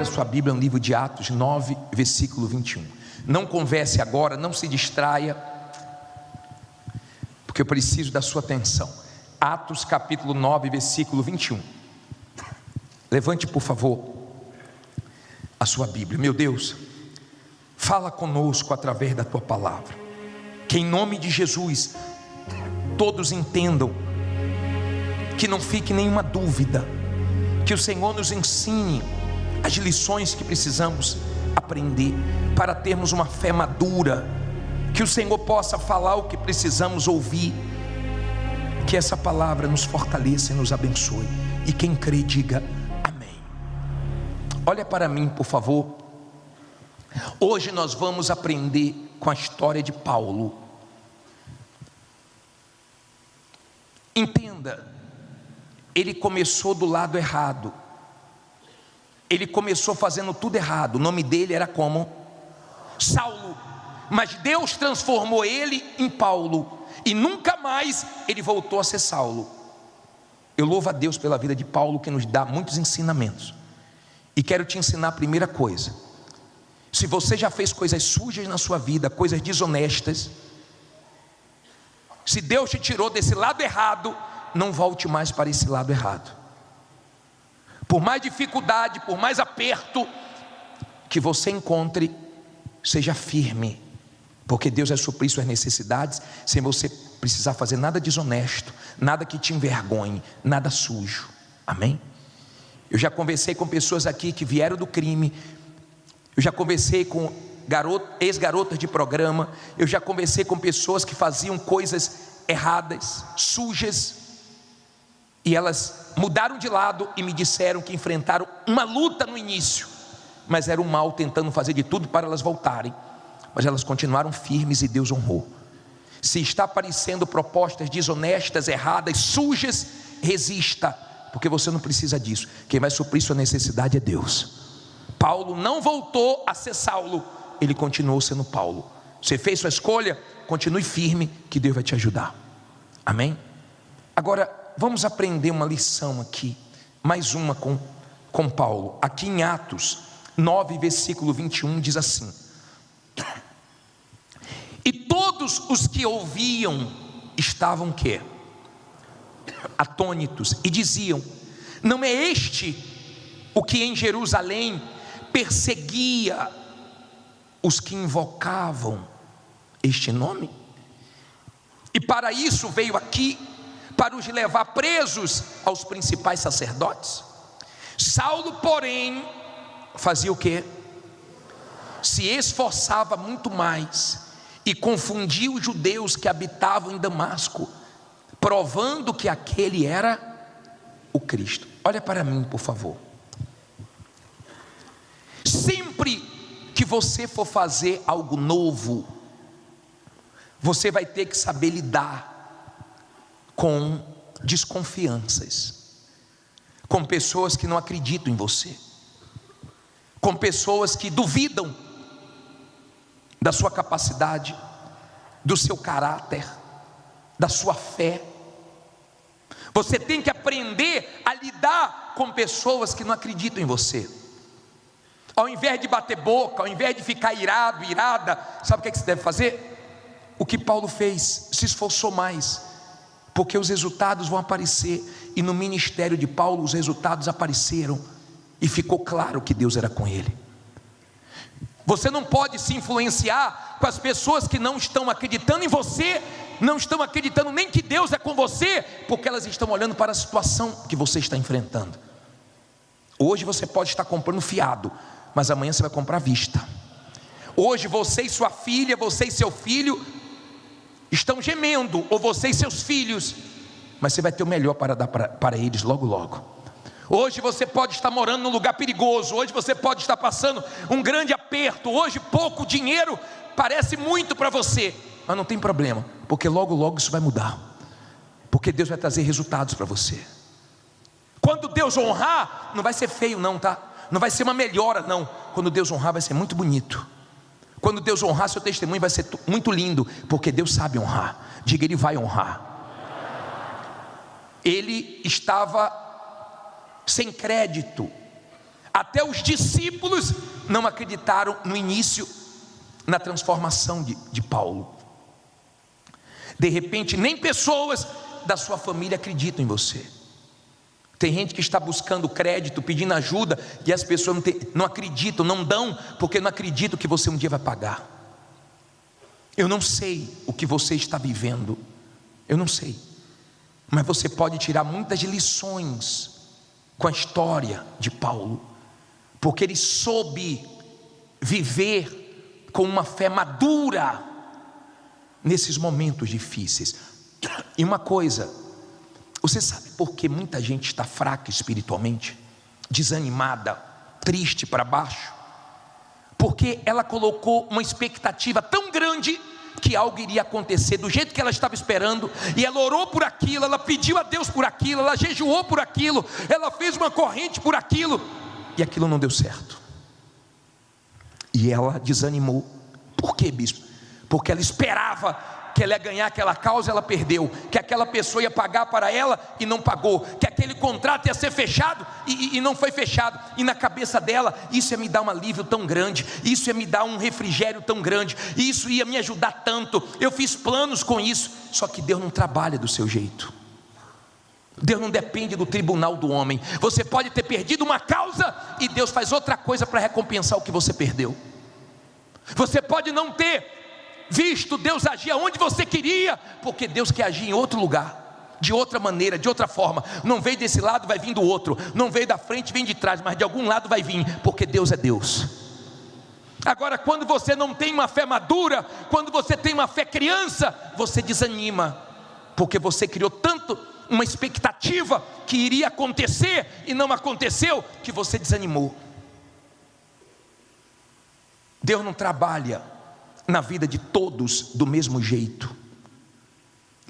Abra sua Bíblia no livro de Atos 9, versículo 21. Não converse agora, não se distraia, porque eu preciso da sua atenção. Atos capítulo 9, versículo 21. Levante, por favor, a sua Bíblia. Meu Deus, fala conosco através da tua palavra, que em nome de Jesus todos entendam, que não fique nenhuma dúvida, que o Senhor nos ensine as lições que precisamos aprender para termos uma fé madura, que o Senhor possa falar o que precisamos ouvir, que essa palavra nos fortaleça e nos abençoe, e quem crê diga amém. Olha para mim, por favor. Hoje nós vamos aprender com a história de Paulo. Entenda, ele começou do lado errado. Ele começou fazendo tudo errado. O nome dele era como? Saulo. Mas Deus transformou ele em Paulo, e nunca mais ele voltou a ser Saulo. Eu louvo a Deus pela vida de Paulo, que nos dá muitos ensinamentos. E quero te ensinar a primeira coisa. Se você já fez coisas sujas na sua vida, coisas desonestas, se Deus te tirou desse lado errado, não volte mais para esse lado errado. Por mais dificuldade, por mais aperto que você encontre, seja firme, porque Deus vai suprir suas necessidades, sem você precisar fazer nada desonesto, nada que te envergonhe, nada sujo. Amém? Eu já conversei com pessoas aqui que vieram do crime. Eu já conversei com ex-garotas de programa. Eu já conversei com pessoas que faziam coisas erradas, sujas, e elas mudaram de lado e me disseram que enfrentaram uma luta no início, mas era o mal tentando fazer de tudo para elas voltarem, mas elas continuaram firmes e Deus honrou. Se está aparecendo propostas desonestas, erradas, sujas, resista, porque você não precisa disso. Quem vai suprir sua necessidade é Deus. Paulo não voltou a ser Saulo, ele continuou sendo Paulo. Você fez sua escolha, continue firme, que Deus vai te ajudar. Amém? Agora vamos aprender uma lição aqui, mais uma com Paulo. Aqui em Atos 9, versículo 21 diz assim: e todos os que ouviam estavam o quê? Atônitos, e diziam: não é este o que em Jerusalém perseguia os que invocavam este nome? E para isso veio aqui, para os levar presos aos principais sacerdotes. Saulo, porém, fazia o quê? Se esforçava muito mais e confundia os judeus que habitavam em Damasco, provando que aquele era o Cristo. Olha para mim, por favor. Sempre que você for fazer algo novo, você vai ter que saber lidar com desconfianças, com pessoas que não acreditam em você, com pessoas que duvidam da sua capacidade, do seu caráter, da sua fé. Você tem que aprender a lidar com pessoas que não acreditam em você. Ao invés de bater boca, ao invés de ficar irado, irada, sabe o que você deve fazer? O que Paulo fez, se esforçou mais, porque os resultados vão aparecer. E no ministério de Paulo os resultados apareceram, e ficou claro que Deus era com ele. Você não pode se influenciar com as pessoas que não estão acreditando em você, não estão acreditando nem que Deus é com você, porque elas estão olhando para a situação que você está enfrentando. Hoje você pode estar comprando fiado, mas amanhã você vai comprar à vista. Hoje você e sua filha, você e seu filho estão gemendo, ou você e seus filhos, mas você vai ter o melhor para dar para eles logo logo. Hoje você pode estar morando num lugar perigoso, hoje você pode estar passando um grande aperto, hoje pouco dinheiro parece muito para você, mas não tem problema, porque logo logo isso vai mudar, porque Deus vai trazer resultados para você. Quando Deus honrar, não vai ser feio não, tá? Não vai ser uma melhora não. Quando Deus honrar, vai ser muito bonito. Quando Deus honrar, seu testemunho vai ser muito lindo, porque Deus sabe honrar. Diga, Ele vai honrar. Ele estava sem crédito. Até os discípulos não acreditaram no início, na transformação de Paulo. De repente, nem pessoas da sua família acreditam em você. Tem gente que está buscando crédito, pedindo ajuda, e as pessoas não acreditam, não dão, porque não acreditam que você um dia vai pagar. Eu não sei o que você está vivendo, eu não sei, mas você pode tirar muitas lições com a história de Paulo, porque ele soube viver com uma fé madura nesses momentos difíceis. E uma coisa, você sabe por que muita gente está fraca espiritualmente, desanimada, triste, para baixo? Porque ela colocou uma expectativa tão grande que algo iria acontecer do jeito que ela estava esperando, e ela orou por aquilo, ela pediu a Deus por aquilo, ela jejuou por aquilo, ela fez uma corrente por aquilo, e aquilo não deu certo, e ela desanimou. Por quê, bispo? Porque ela esperava que ela ia ganhar aquela causa, ela perdeu, que aquela pessoa ia pagar para ela e não pagou, que aquele contrato ia ser fechado e não foi fechado, e na cabeça dela, isso ia me dar um alívio tão grande, isso ia me dar um refrigério tão grande, isso ia me ajudar tanto, eu fiz planos com isso. Só que Deus não trabalha do seu jeito, Deus não depende do tribunal do homem. Você pode ter perdido uma causa e Deus faz outra coisa para recompensar o que você perdeu. Você pode não ter visto Deus agir onde você queria, porque Deus quer agir em outro lugar, de outra maneira, de outra forma. Não veio desse lado, vai vir do outro. Não veio da frente, vem de trás, mas de algum lado vai vir, porque Deus é Deus. Agora, quando você não tem uma fé madura, quando você tem uma fé criança, você desanima, porque você criou tanto uma expectativa que iria acontecer e não aconteceu, que você desanimou. Deus não trabalha na vida de todos do mesmo jeito.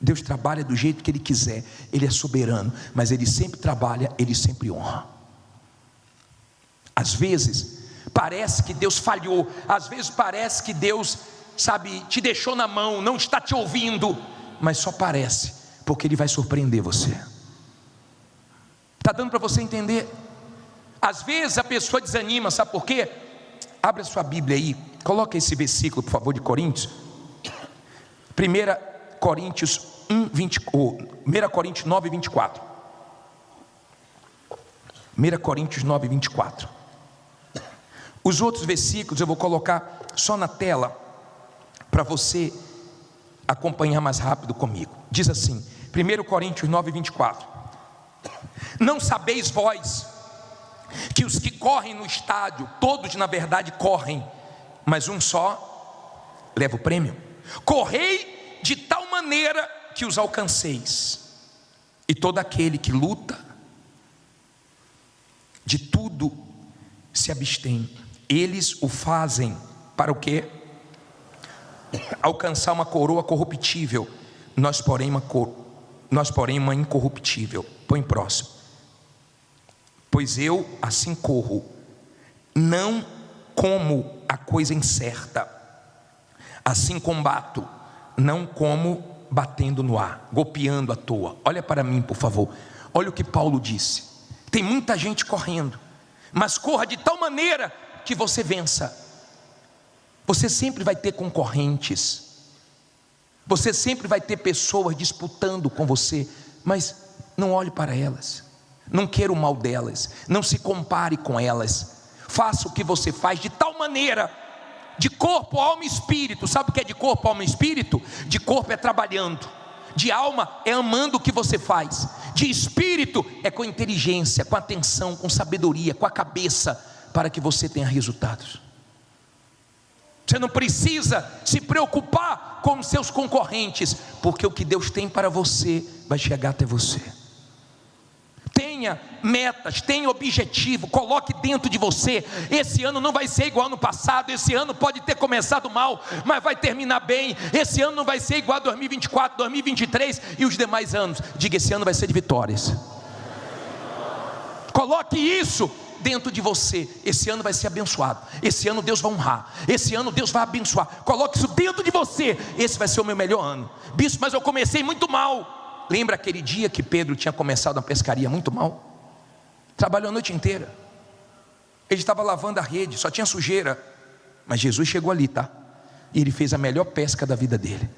Deus trabalha do jeito que Ele quiser. Ele é soberano, mas Ele sempre trabalha, Ele sempre honra. Às vezes parece que Deus falhou, às vezes parece que Deus, te deixou na mão, não está te ouvindo, mas só parece, porque Ele vai surpreender você. Está dando para você entender? Às vezes a pessoa desanima, sabe por quê? Abra sua Bíblia aí, coloca esse versículo, por favor, de Coríntios. 1 Coríntios 9, 24. 1 Coríntios 9, 24. Os outros versículos eu vou colocar só na tela, para você acompanhar mais rápido comigo. Diz assim, 1 Coríntios 9, 24. Não sabeis vós que os que correm no estádio, todos na verdade correm, mas um só leva o prêmio? Correi de tal maneira que os alcanceis. E todo aquele que luta, de tudo se abstém. Eles o fazem para o quê? Alcançar uma coroa corruptível, nós porém uma incorruptível. Põe próximo. Pois eu assim corro, não como a coisa incerta, assim combato, não como batendo no ar, golpeando à toa. Olha para mim, por favor. Olha o que Paulo disse. Tem muita gente correndo, mas corra de tal maneira que você vença. Você sempre vai ter concorrentes, você sempre vai ter pessoas disputando com você, mas não olhe para elas, não queira o mal delas, não se compare com elas. Faça o que você faz de tal maneira, de corpo, alma e espírito. Sabe o que é de corpo, alma e espírito? De corpo é trabalhando, de alma é amando o que você faz, de espírito é com inteligência, com atenção, com sabedoria, com a cabeça, para que você tenha resultados. Você não precisa se preocupar com os seus concorrentes, porque o que Deus tem para você vai chegar até você. Tenha metas, tenha objetivo, coloque dentro de você. Esse ano não vai ser igual ao ano passado. Esse ano pode ter começado mal, mas vai terminar bem. Esse ano não vai ser igual a 2024, 2023 e os demais anos. Diga, esse ano vai ser de vitórias. Coloque isso dentro de você. Esse ano vai ser abençoado, esse ano Deus vai honrar, esse ano Deus vai abençoar. Coloque isso dentro de você. Esse vai ser o meu melhor ano. Bispo, mas eu comecei muito mal. Lembra aquele dia que Pedro tinha começado a pescaria muito mal? Trabalhou a noite inteira, Ele estava lavando a rede, só tinha sujeira. Mas Jesus chegou ali, tá? E ele fez a melhor pesca da vida dele.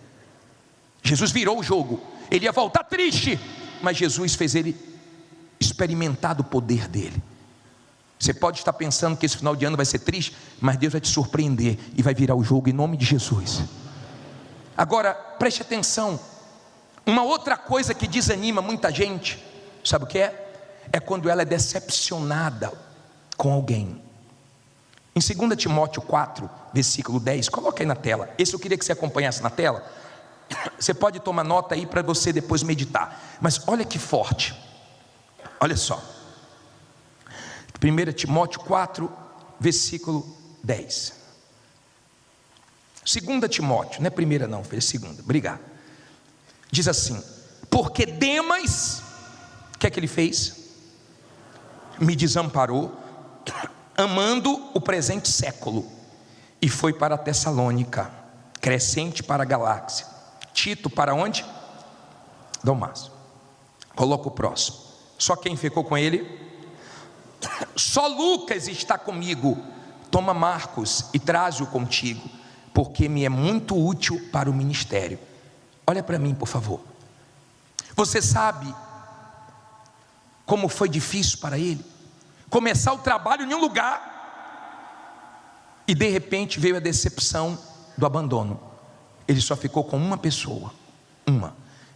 Jesus virou o jogo. Ele ia voltar triste, mas Jesus fez ele experimentar do poder dele. Você pode estar pensando que esse final de ano vai ser triste, mas Deus vai te surpreender e vai virar o jogo em nome de Jesus. Agora, preste atenção. Uma outra coisa que desanima muita gente, sabe o que é? É quando ela é decepcionada com alguém. Em 2 Timóteo 4, versículo 10, coloca aí na tela. Esse eu queria que você acompanhasse na tela. Você pode tomar nota aí para você depois meditar. Mas olha que forte. Olha só. 1 Timóteo 4, versículo 10. 2 Timóteo, não é primeira não, filho, é segunda, obrigado. Diz assim: porque Demas, o que é que ele fez? Me desamparou, amando o presente século, e foi para Tessalônica, Crescente para a Galáxia, Tito para onde? Dalmácio. Coloca o próximo. Só quem ficou com ele? Só Lucas está comigo. Toma Marcos e traze-o contigo, porque me é muito útil para o ministério. Olha para mim, por favor. Você sabe como foi difícil para ele começar o trabalho em um lugar, e de repente veio a decepção do abandono. Ele só ficou com uma pessoa.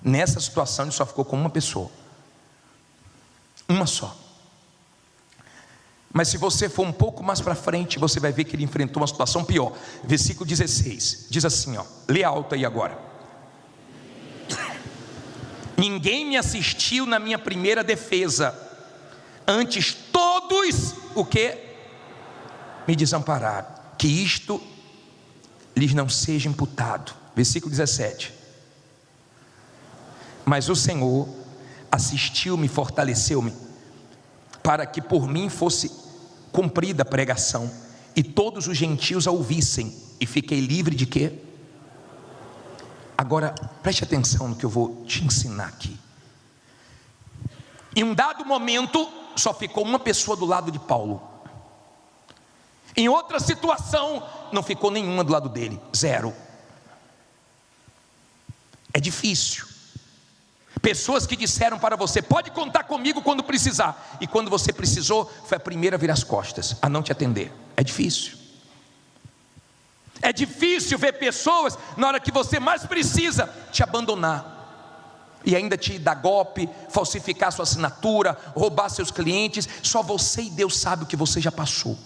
Nessa situação ele só ficou com uma pessoa. Uma só. Mas se você for um pouco mais para frente, você vai ver que ele enfrentou uma situação pior. Versículo 16, diz assim, ó, lê alto aí agora. Ninguém me assistiu na minha primeira defesa, antes todos, o que? Me desampararam, que isto lhes não seja imputado. Versículo 17. Mas o Senhor assistiu-me, fortaleceu-me, para que por mim fosse cumprida a pregação, e todos os gentios a ouvissem, e fiquei livre de quê? Agora, preste atenção no que eu vou te ensinar aqui. Em um dado momento, só ficou uma pessoa do lado de Paulo. Em outra situação, não ficou nenhuma do lado dele, 0. É difícil. Pessoas que disseram para você, pode contar comigo quando precisar, e quando você precisou, foi a primeira a virar as costas, a não te atender. É difícil. É difícil ver pessoas, na hora que você mais precisa, te abandonar, e ainda te dar golpe, falsificar sua assinatura, roubar seus clientes. Só você e Deus sabe o que você já passou.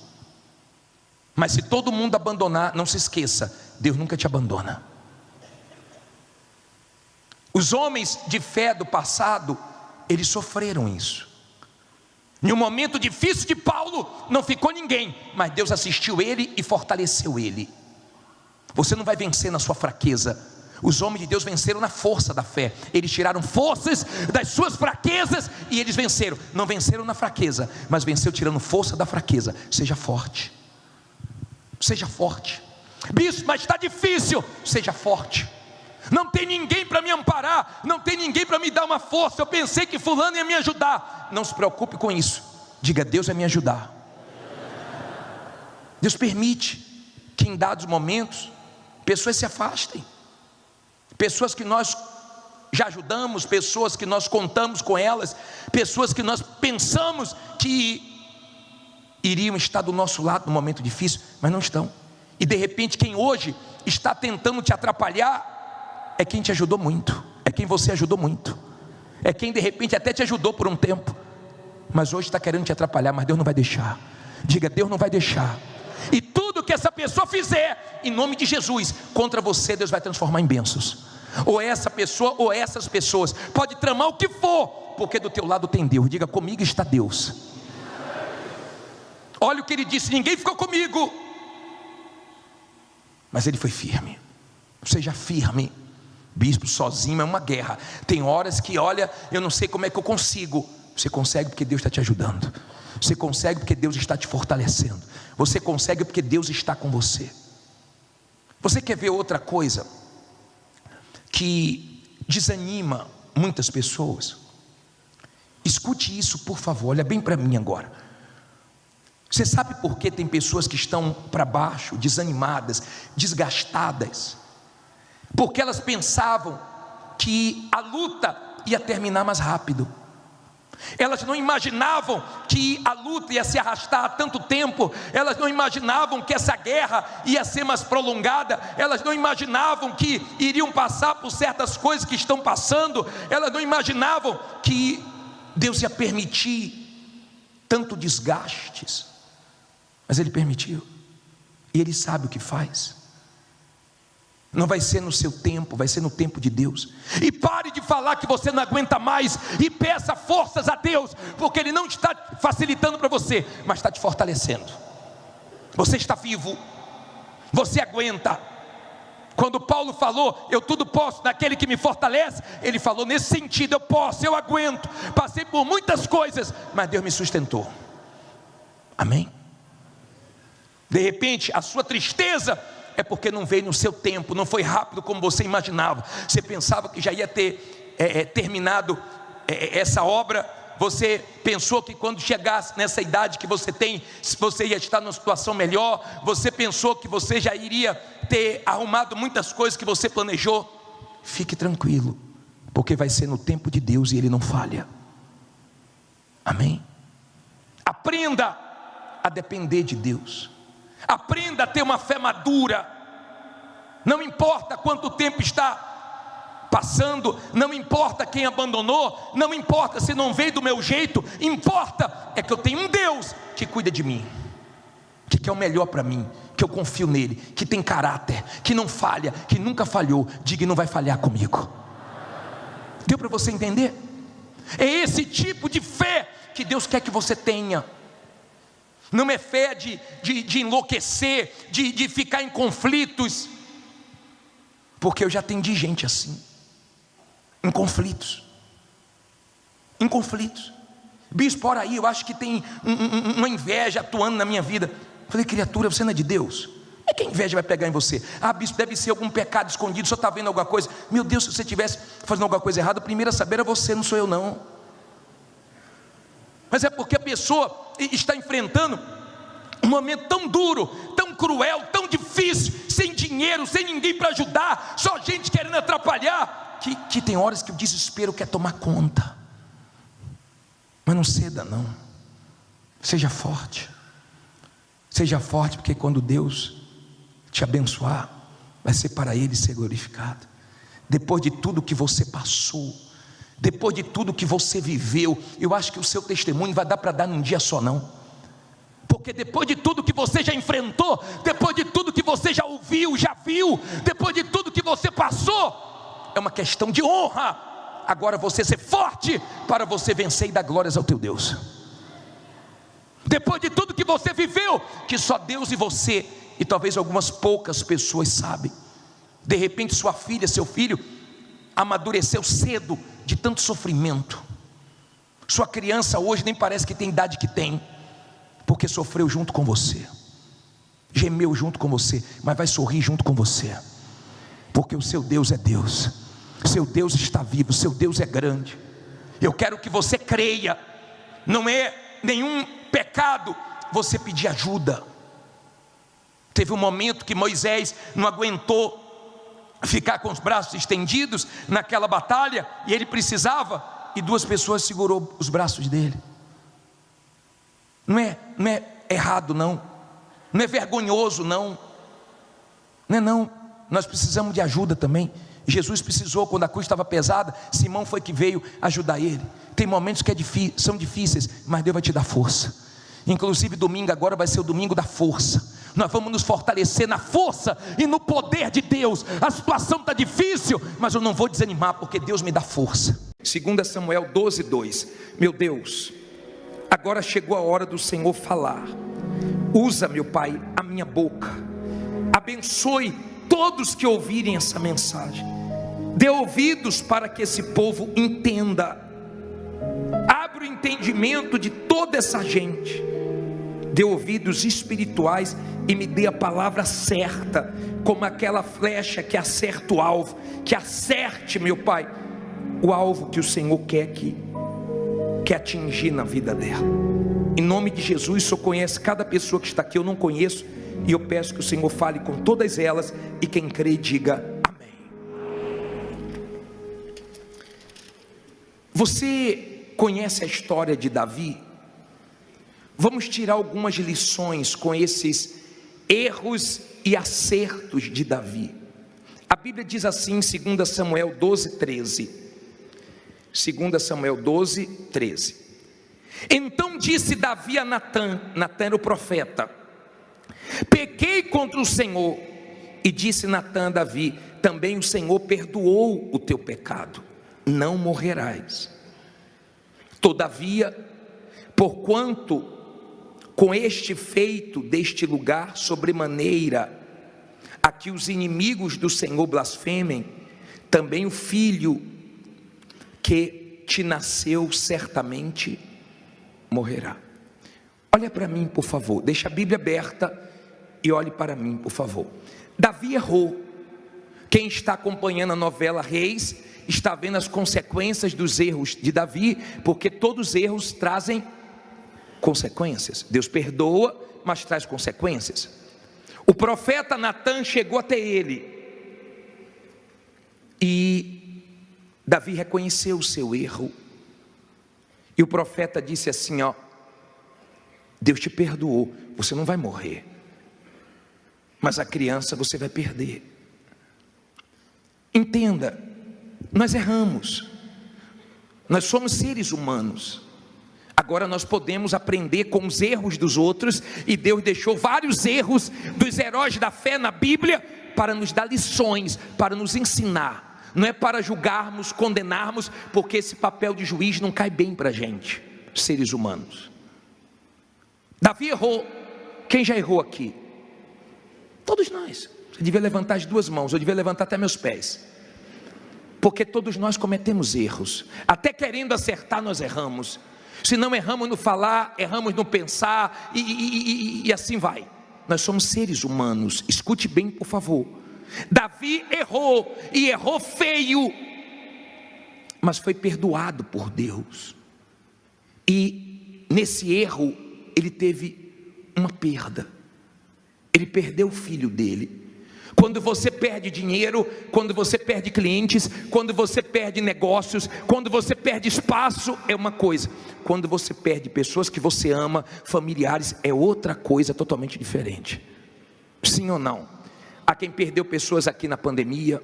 Mas se todo mundo abandonar, não se esqueça, Deus nunca te abandona. Os homens de fé do passado, eles sofreram isso. Em um momento difícil de Paulo, não ficou ninguém, mas Deus assistiu ele e fortaleceu ele. Você não vai vencer na sua fraqueza. Os homens de Deus venceram na força da fé. Eles tiraram forças das suas fraquezas e eles venceram. Não venceram na fraqueza, mas venceu tirando força da fraqueza. Seja forte. Seja forte. Bispo, mas está difícil. Seja forte. Não tem ninguém para me amparar, não tem ninguém para me dar uma força. Eu pensei que fulano ia me ajudar. Não se preocupe com isso. Diga, Deus vai me ajudar. Deus permite que em dados momentos pessoas se afastem, pessoas que nós já ajudamos, pessoas que nós contamos com elas, pessoas que nós pensamos que iriam estar do nosso lado no momento difícil, mas não estão. E de repente quem hoje está tentando te atrapalhar é quem te ajudou muito, é quem você ajudou muito, é quem de repente até te ajudou por um tempo, mas hoje está querendo te atrapalhar. Mas Deus não vai deixar. Diga, Deus não vai deixar. E tudo que essa pessoa fizer, em nome de Jesus, contra você, Deus vai transformar em bênçãos. Ou essa pessoa, ou essas pessoas, pode tramar o que for, porque do teu lado tem Deus. Diga, comigo está Deus. Olha o que ele disse, ninguém ficou comigo, mas ele foi firme. Seja firme. Bispo, sozinho é uma guerra. Tem horas que, olha, eu não sei como é que eu consigo. Você consegue porque Deus está te ajudando. Você consegue porque Deus está te fortalecendo. Você consegue porque Deus está com você. Você quer ver outra coisa que desanima muitas pessoas? Escute isso, por favor, olha bem para mim agora. Você sabe por que tem pessoas que estão para baixo, desanimadas, desgastadas? Porque elas pensavam que a luta ia terminar mais rápido. Elas não imaginavam que a luta ia se arrastar há tanto tempo. Elas não imaginavam que essa guerra ia ser mais prolongada. Elas não imaginavam que iriam passar por certas coisas que estão passando. Elas não imaginavam que Deus ia permitir tanto desgastes. Mas Ele permitiu, e Ele sabe o que faz. Não vai ser no seu tempo, vai ser no tempo de Deus. E pare de falar que você não aguenta mais, e peça forças a Deus, porque Ele não está facilitando para você, mas está te fortalecendo. Você está vivo, você aguenta. Quando Paulo falou, eu tudo posso naquele que me fortalece, ele falou nesse sentido, eu posso, eu aguento. Passei por muitas coisas, mas Deus me sustentou. Amém? De repente a sua tristeza é porque não veio no seu tempo, não foi rápido como você imaginava. Você pensava que já ia ter terminado essa obra. Você pensou que quando chegasse nessa idade que você tem, você ia estar numa situação melhor. Você pensou que você já iria ter arrumado muitas coisas que você planejou. Fique tranquilo, porque vai ser no tempo de Deus e Ele não falha. Amém? Aprenda a depender de Deus. Aprenda a ter uma fé madura. Não importa quanto tempo está passando, não importa quem abandonou, não importa se não veio do meu jeito, importa é que eu tenho um Deus que cuida de mim, que quer o melhor para mim, que eu confio nele, que tem caráter, que não falha, que nunca falhou. Diga, não vai falhar comigo. Deu para você entender? É esse tipo de fé que Deus quer que você tenha. Não é fé de enlouquecer, de ficar em conflitos, porque eu já atendi gente assim, em conflitos. Bispo, ora aí, eu acho que tem uma inveja atuando na minha vida. Eu falei, criatura, você não é de Deus? É que a inveja vai pegar em você. Ah, bispo, deve ser algum pecado escondido, o senhor está vendo alguma coisa? Meu Deus, se você estivesse fazendo alguma coisa errada, o primeiro a saber é você, não sou eu não. Mas é porque a pessoa está enfrentando um momento tão duro, tão cruel, tão difícil, sem dinheiro, sem ninguém para ajudar, só gente querendo atrapalhar, que tem horas que o desespero quer tomar conta. Mas não ceda não, seja forte, porque quando Deus te abençoar, vai ser para Ele ser glorificado. Depois de tudo que você passou, depois de tudo que você viveu, eu acho que o seu testemunho vai dar para dar num dia só não, porque depois de tudo que você já enfrentou, depois de tudo que você já ouviu, já viu, depois de tudo que você passou, é uma questão de honra, agora você ser forte, para você vencer e dar glórias ao teu Deus. Depois de tudo que você viveu, que só Deus e você, e talvez algumas poucas pessoas sabem, de repente sua filha, seu filho, amadureceu cedo, de tanto sofrimento. Sua criança hoje nem parece que tem idade que tem, porque sofreu junto com você, gemeu junto com você, mas vai sorrir junto com você, porque o seu Deus é Deus, seu Deus está vivo, seu Deus é grande. Eu quero que você creia, não é nenhum pecado você pedir ajuda. Teve um momento que Moisés não aguentou ficar com os braços estendidos naquela batalha, e ele precisava, e duas pessoas segurou os braços dele. Não é errado não é vergonhoso não, nós precisamos de ajuda também. Jesus precisou, quando a cruz estava pesada, Simão foi que veio ajudar ele. Tem momentos que são difíceis, mas Deus vai te dar força. Inclusive domingo agora vai ser o domingo da força. Nós vamos nos fortalecer na força e no poder de Deus. A situação está difícil, mas eu não vou desanimar, porque Deus me dá força. 2 Samuel 12:2. Meu Deus, agora chegou a hora do Senhor falar. Usa, meu Pai, a minha boca. Abençoe todos que ouvirem essa mensagem. Dê ouvidos para que esse povo entenda. Abre o entendimento de toda essa gente. Dê ouvidos espirituais e me dê a palavra certa, como aquela flecha que acerta o alvo. Que acerte, meu Pai, o alvo que o Senhor quer atingir na vida dela. Em nome de Jesus, o Senhor conhece cada pessoa que está aqui, eu não conheço, e eu peço que o Senhor fale com todas elas, e quem crê diga amém. Você conhece a história de Davi? Vamos tirar algumas lições com esses erros e acertos de Davi. A Bíblia diz assim em 2 Samuel 12, 13. 2 Samuel 12, 13. Então disse Davi a Natã era o profeta: pequei contra o Senhor. E disse Natã a Davi: também o Senhor perdoou o teu pecado, não morrerás. Todavia, porquanto com este feito deste lugar sobremaneira a que os inimigos do Senhor blasfemem, também o filho que te nasceu certamente morrerá. Olha para mim, por favor, deixa a Bíblia aberta e olhe para mim, por favor. Davi errou. Quem está acompanhando a novela Reis está vendo as consequências dos erros de Davi, porque todos os erros trazem consequências. Deus perdoa, mas traz consequências. O profeta Natã chegou até ele e Davi reconheceu o seu erro. E o profeta disse assim: ó, Deus te perdoou, você não vai morrer, mas a criança você vai perder. Entenda, nós erramos, nós somos seres humanos. Agora nós podemos aprender com os erros dos outros, e Deus deixou vários erros dos heróis da fé na Bíblia para nos dar lições, para nos ensinar. Não é para julgarmos, condenarmos, porque esse papel de juiz não cai bem para a gente, seres humanos. Davi errou. Quem já errou aqui? Todos nós. Você devia levantar as duas mãos, eu devia levantar até meus pés, porque todos nós cometemos erros. Até querendo acertar nós erramos. Se não erramos no falar, erramos no pensar, e assim vai. Nós somos seres humanos. Escute bem, por favor. Davi errou, e errou feio, mas foi perdoado por Deus. E nesse erro ele teve uma perda. Ele perdeu o filho dele. Quando você perde dinheiro, quando você perde clientes, quando você perde negócios, quando você perde espaço, é uma coisa. Quando você perde pessoas que você ama, familiares, é outra coisa totalmente diferente. Sim ou não? Há quem perdeu pessoas aqui na pandemia,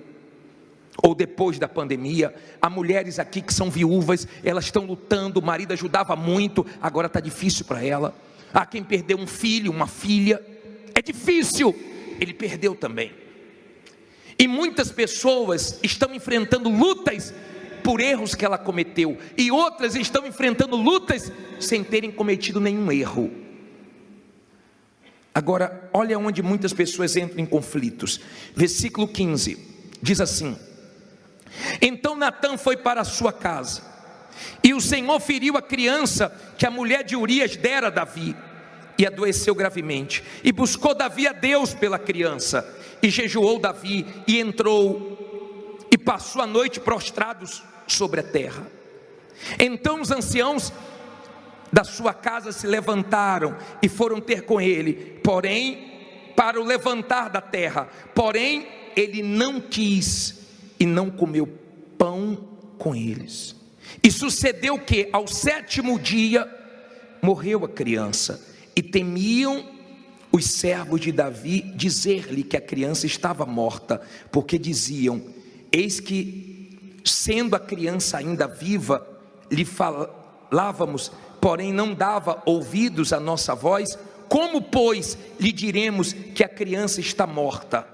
ou depois da pandemia. Há mulheres aqui que são viúvas, elas estão lutando, o marido ajudava muito, agora está difícil para ela. Há quem perdeu um filho, uma filha, é difícil, ele perdeu também. E muitas pessoas estão enfrentando lutas por erros que ela cometeu, e outras estão enfrentando lutas sem terem cometido nenhum erro. Agora, olha onde muitas pessoas entram em conflitos. Versículo 15, diz assim: então Natã foi para a sua casa, e o Senhor feriu a criança que a mulher de Urias dera a Davi, e adoeceu gravemente. E buscou Davi a Deus pela criança, e jejuou Davi, e entrou, e passou a noite prostrados sobre a terra. Então os anciãos da sua casa se levantaram e foram ter com ele, porém, para o levantar da terra. Porém, ele não quis e não comeu pão com eles. E sucedeu que ao 7º dia morreu a criança, e temiam os servos de Davi dizer-lhe que a criança estava morta, porque diziam: eis que, sendo a criança ainda viva, lhe falávamos, porém não dava ouvidos à nossa voz. Como, pois, lhe diremos que a criança está morta?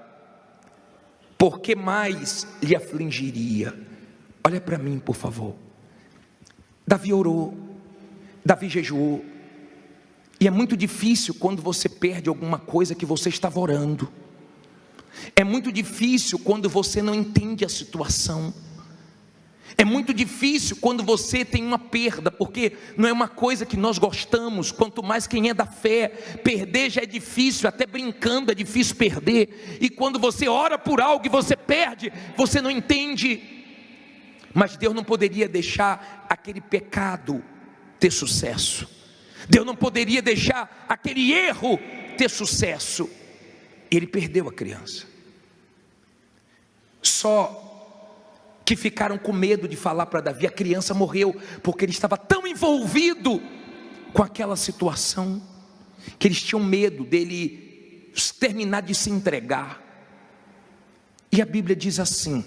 Porque mais lhe afligiria? Olha para mim, por favor. Davi orou, Davi jejuou. E é muito difícil quando você perde alguma coisa que você estava orando. É muito difícil quando você não entende a situação. É muito difícil quando você tem uma perda, porque não é uma coisa que nós gostamos. Quanto mais quem é da fé, perder já é difícil, até brincando é difícil perder. E quando você ora por algo e você perde, você não entende. Mas Deus não poderia deixar aquele pecado ter sucesso. Deus não poderia deixar aquele erro ter sucesso. Ele perdeu a criança. Só que ficaram com medo de falar para Davi. A criança morreu, porque ele estava tão envolvido com aquela situação, que eles tinham medo dele terminar de se entregar. E a Bíblia diz assim,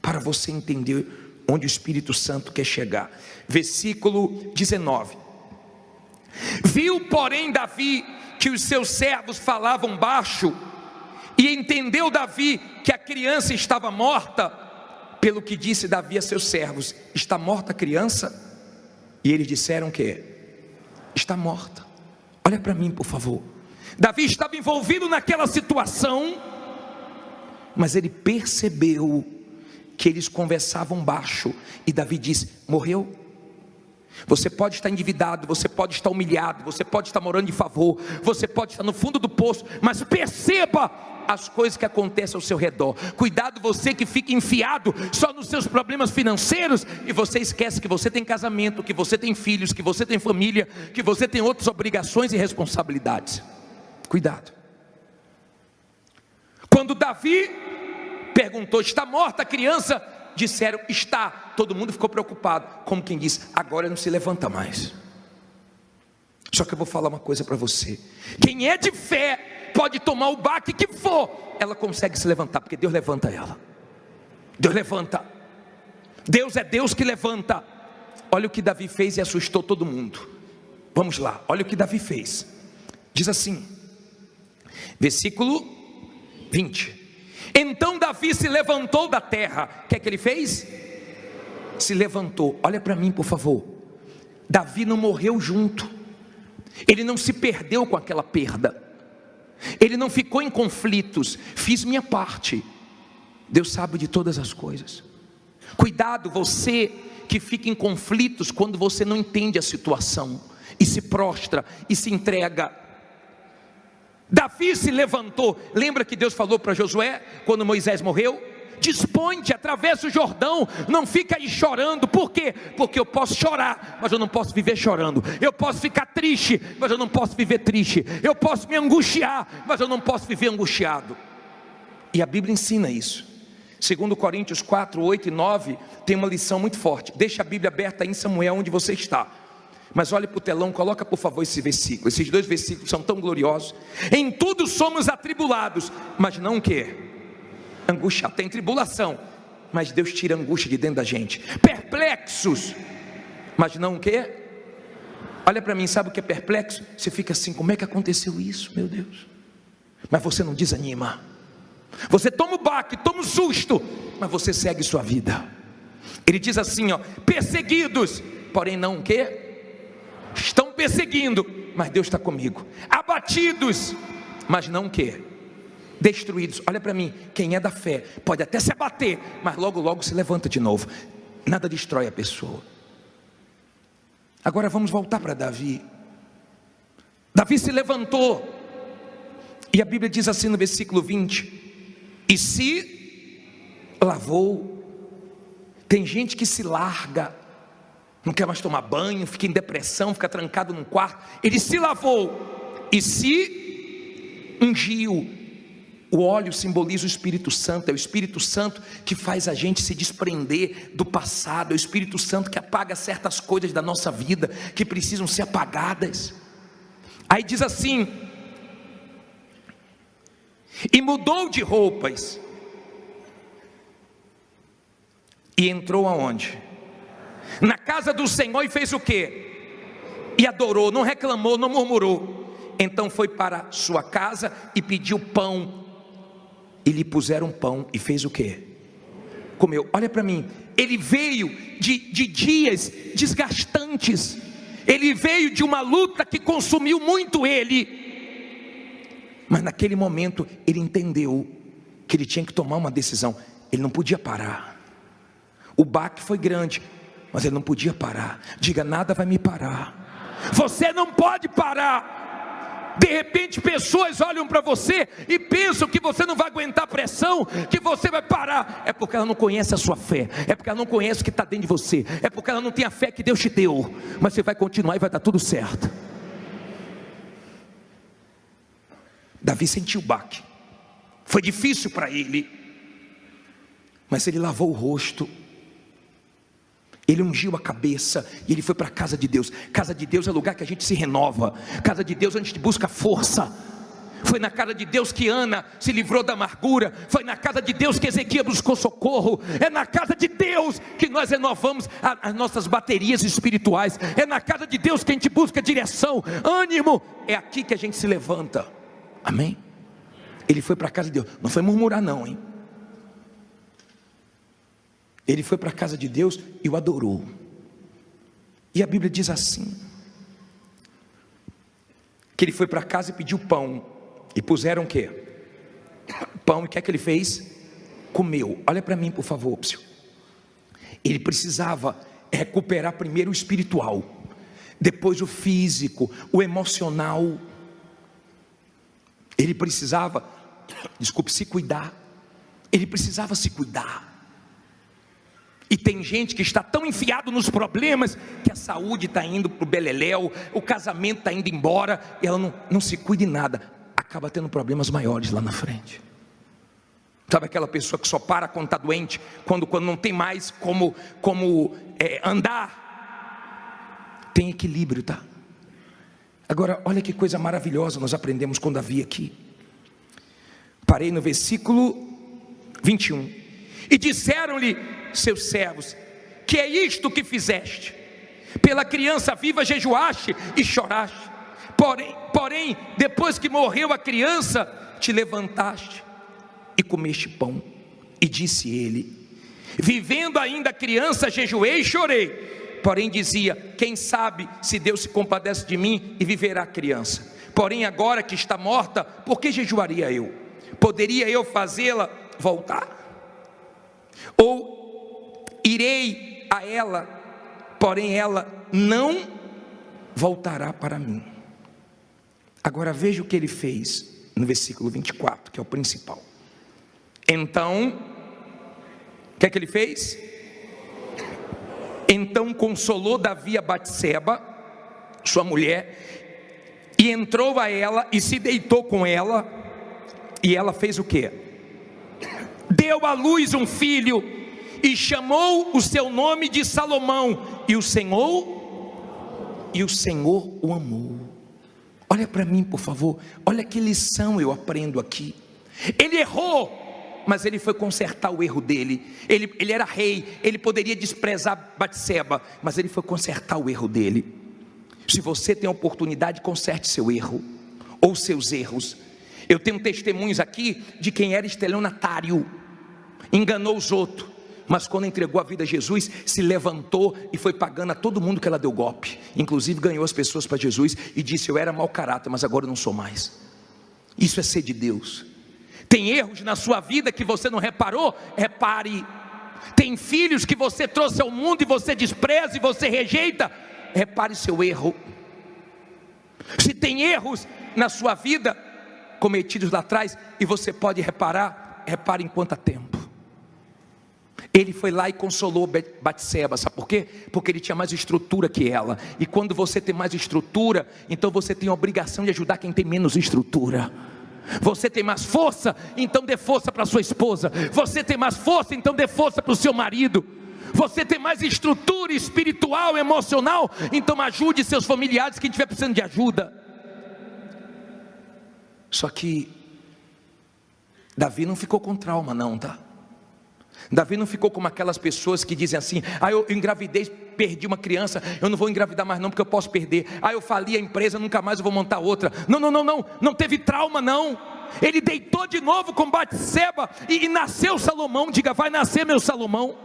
para você entender onde o Espírito Santo quer chegar. Versículo 19. Viu, porém, Davi que os seus servos falavam baixo, e entendeu Davi que a criança estava morta, pelo que disse Davi a seus servos: está morta a criança? E eles disseram que está morta. Olha para mim, por favor. Davi estava envolvido naquela situação, mas ele percebeu que eles conversavam baixo, e Davi disse: morreu. Você pode estar endividado, você pode estar humilhado, você pode estar morando de favor, você pode estar no fundo do poço, mas perceba as coisas que acontecem ao seu redor. Cuidado você que fica enfiado só nos seus problemas financeiros, e você esquece que você tem casamento, que você tem filhos, que você tem família, que você tem outras obrigações e responsabilidades. Cuidado. Quando Davi perguntou: está morta a criança? Disseram: está. Todo mundo ficou preocupado, como quem diz: agora não se levanta mais. Só que eu vou falar uma coisa para você: quem é de fé pode tomar o baque que for, ela consegue se levantar, porque Deus levanta ela. Deus levanta. Deus é Deus que levanta. Olha o que Davi fez e assustou todo mundo. Vamos lá, olha o que Davi fez. Diz assim, versículo 20. Então Davi se levantou da terra. O que é que ele fez? Se levantou. Olha para mim, por favor. Davi não morreu junto. Ele não se perdeu com aquela perda. Ele não ficou em conflitos. Fiz minha parte. Deus sabe de todas as coisas. Cuidado você que fica em conflitos quando você não entende a situação e se prostra e se entrega. Davi se levantou. Lembra que Deus falou para Josué quando Moisés morreu? Dispõe-te, atravessa o Jordão, não fica aí chorando. Por quê? Porque eu posso chorar, mas eu não posso viver chorando. Eu posso ficar triste, mas eu não posso viver triste. Eu posso me angustiar, mas eu não posso viver angustiado. E a Bíblia ensina isso. 2 Coríntios 4, 8 e 9 tem uma lição muito forte. Deixa a Bíblia aberta aí em Samuel, onde você está. Mas olhe para o telão, coloca por favor esse versículo. Esses dois versículos são tão gloriosos. Em tudo somos atribulados, mas não o quê? Angústia. Tem tribulação, mas Deus tira a angústia de dentro da gente. Perplexos, mas não o quê? Olha para mim, sabe o que é perplexo? Você fica assim: como é que aconteceu isso, meu Deus? Mas você não desanima. Você toma o baque, toma o susto, mas você segue sua vida. Ele diz assim, ó: perseguidos, porém não o quê? Estão perseguindo, mas Deus está comigo. Abatidos, mas não o quê? Destruídos. Olha para mim, quem é da fé pode até se abater, mas logo logo se levanta de novo. Nada destrói a pessoa. Agora vamos voltar para Davi. Davi se levantou, e a Bíblia diz assim no versículo 20: e se lavou. Tem gente que se larga, não quer mais tomar banho, fica em depressão, fica trancado num quarto. Ele se lavou e se ungiu. O óleo simboliza o Espírito Santo. É o Espírito Santo que faz a gente se desprender do passado. É o Espírito Santo que apaga certas coisas da nossa vida que precisam ser apagadas. Aí diz assim: e mudou de roupas, e entrou aonde? Na casa do Senhor, e fez o quê? E adorou, não reclamou, não murmurou. Então foi para sua casa e pediu pão, e lhe puseram pão, e fez o quê? Comeu. Olha para mim, ele veio de dias desgastantes, ele veio de uma luta que consumiu muito ele, mas naquele momento ele entendeu que ele tinha que tomar uma decisão. Ele não podia parar. O baque foi grande, mas ele não podia parar. Diga: nada vai me parar. Você não pode parar. De repente pessoas olham para você e pensam que você não vai aguentar a pressão, que você vai parar. É porque ela não conhece a sua fé, é porque ela não conhece o que está dentro de você, é porque ela não tem a fé que Deus te deu. Mas você vai continuar e vai dar tudo certo. Davi sentiu o baque, foi difícil para ele, mas ele lavou o rosto, ele ungiu a cabeça e ele foi para a casa de Deus. Casa de Deus é lugar que a gente se renova, casa de Deus é onde a gente busca força. Foi na casa de Deus que Ana se livrou da amargura, foi na casa de Deus que Ezequiel buscou socorro, é na casa de Deus que nós renovamos as nossas baterias espirituais, é na casa de Deus que a gente busca direção, ânimo, é aqui que a gente se levanta, amém? Ele foi para a casa de Deus, não foi murmurar não, hein? Ele foi para a casa de Deus e o adorou, e a Bíblia diz assim, que ele foi para casa e pediu pão, e puseram o quê? Pão, e o que é que ele fez? Comeu. Olha para mim por favor, psiu. Ele precisava recuperar primeiro o espiritual, depois o físico, o emocional. Ele precisava, se cuidar. Ele precisava se cuidar. E tem gente que está tão enfiado nos problemas, que a saúde está indo para o beleléu, o casamento está indo embora, e ela não se cuida em nada, acaba tendo problemas maiores lá na frente. Sabe aquela pessoa que só para quando está doente, quando não tem mais como andar? Tem equilíbrio, tá? Agora, olha que coisa maravilhosa nós aprendemos com Davi aqui. Parei no versículo 21. E disseram-lhe seus servos: que é isto que fizeste? Pela criança viva jejuaste e choraste. Porém, depois que morreu a criança, te levantaste e comeste pão. E disse ele: vivendo ainda a criança, jejuei e chorei. Porém dizia: quem sabe se Deus se compadece de mim e viverá a criança. Porém agora que está morta, por que jejuaria eu? Poderia eu fazê-la voltar? Ou irei a ela, porém ela não voltará para mim. Agora veja o que ele fez no versículo 24, que é o principal. Então, o que é que ele fez? Então consolou Davi a Batseba, sua mulher, e entrou a ela e se deitou com ela, e ela fez o quê? Deu à luz um filho, e chamou o seu nome de Salomão, e o Senhor o amou. Olha para mim por favor, olha que lição eu aprendo aqui. Ele errou, mas ele foi consertar o erro dele. Ele era rei, ele poderia desprezar Batseba, mas ele foi consertar o erro dele. Se você tem a oportunidade, conserte seu erro, ou seus erros. Eu tenho testemunhos aqui de quem era estelionatário, enganou os outros, mas quando entregou a vida a Jesus, se levantou e foi pagando a todo mundo que ela deu golpe, inclusive ganhou as pessoas para Jesus, e disse: eu era mau caráter, mas agora eu não sou mais. Isso é ser de Deus. Tem erros na sua vida que você não reparou? Repare. Tem filhos que você trouxe ao mundo e você despreza e você rejeita? Repare seu erro. Se tem erros na sua vida cometidos lá atrás e você pode reparar, repare em quanto tempo. Ele foi lá e consolou Batseba, sabe por quê? Porque ele tinha mais estrutura que ela. E quando você tem mais estrutura, então você tem a obrigação de ajudar quem tem menos estrutura. Você tem mais força, então dê força para sua esposa. Você tem mais força, então dê força para o seu marido. Você tem mais estrutura espiritual, emocional, então ajude seus familiares, quem estiver precisando de ajuda. Só que Davi não ficou com trauma não, tá? Davi não ficou como aquelas pessoas que dizem assim: eu engravidei, perdi uma criança, eu não vou engravidar mais não porque eu posso perder. Eu fali a empresa, nunca mais eu vou montar outra. Não teve trauma não. Ele deitou de novo com Batseba e nasceu Salomão. Diga: vai nascer meu Salomão.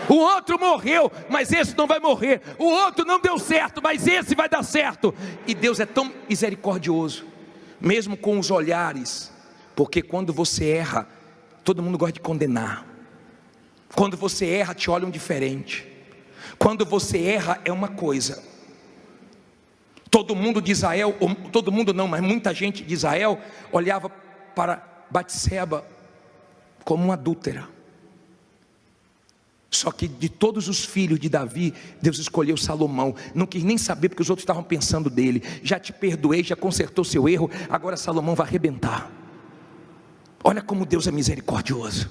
O outro morreu, mas esse não vai morrer. O outro não deu certo, mas esse vai dar certo. E Deus é tão misericordioso, mesmo com os olhares, porque quando você erra, todo mundo gosta de condenar. Quando você erra, te olham diferente. Quando você erra, é uma coisa. Todo mundo de Israel, todo mundo não, mas muita gente de Israel olhava para Batseba como uma adúltera. Só que de todos os filhos de Davi, Deus escolheu Salomão. Não quis nem saber porque os outros estavam pensando dele. Já te perdoei, já consertou seu erro, agora Salomão vai arrebentar. Olha como Deus é misericordioso.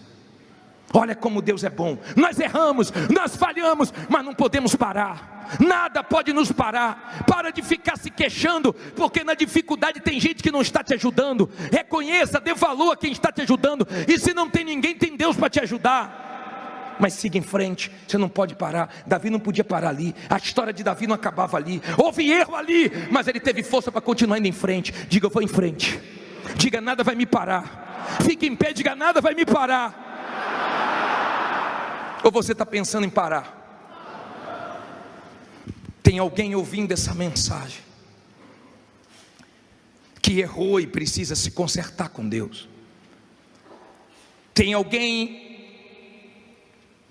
Olha como Deus é bom. Nós erramos, nós falhamos, mas não podemos parar. Nada pode nos parar. Para de ficar se queixando, porque na dificuldade tem gente que não está te ajudando. Reconheça, dê valor a quem está te ajudando. E se não tem ninguém, tem Deus para te ajudar. Mas siga em frente, você não pode parar. Davi não podia parar ali, a história de Davi não acabava ali. Houve erro ali, mas ele teve força para continuar indo em frente. Diga, eu vou em frente. Diga, nada vai me parar. Fique em pé, diga, nada vai me parar. Ou você está pensando em parar? Tem alguém ouvindo essa mensagem que errou e precisa se consertar com Deus. Tem alguém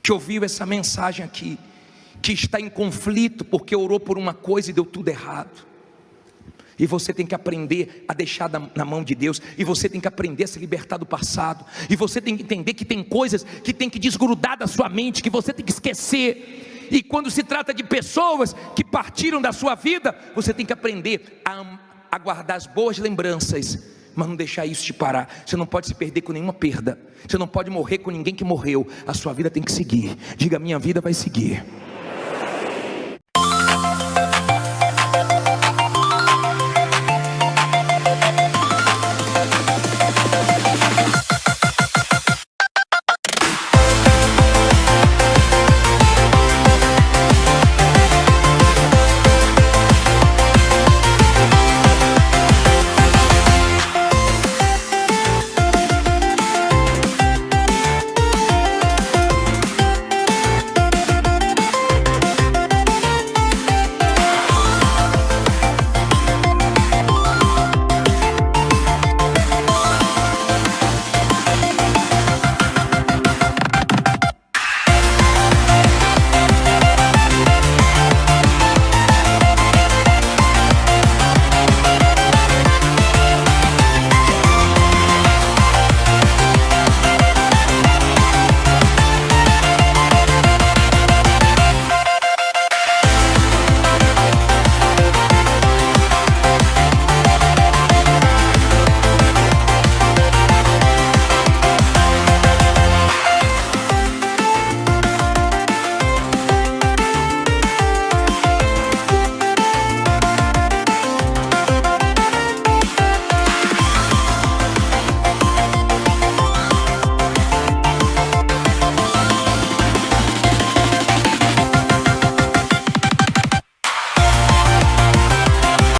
que ouviu essa mensagem aqui, que está em conflito porque orou por uma coisa e deu tudo errado. E você tem que aprender a deixar na mão de Deus. E você tem que aprender a se libertar do passado. E você tem que entender que tem coisas que tem que desgrudar da sua mente, que você tem que esquecer. E quando se trata de pessoas que partiram da sua vida, você tem que aprender a guardar as boas lembranças, mas não deixar isso te parar. Você não pode se perder com nenhuma perda. Você não pode morrer com ninguém que morreu. A sua vida tem que seguir. Diga, minha vida vai seguir.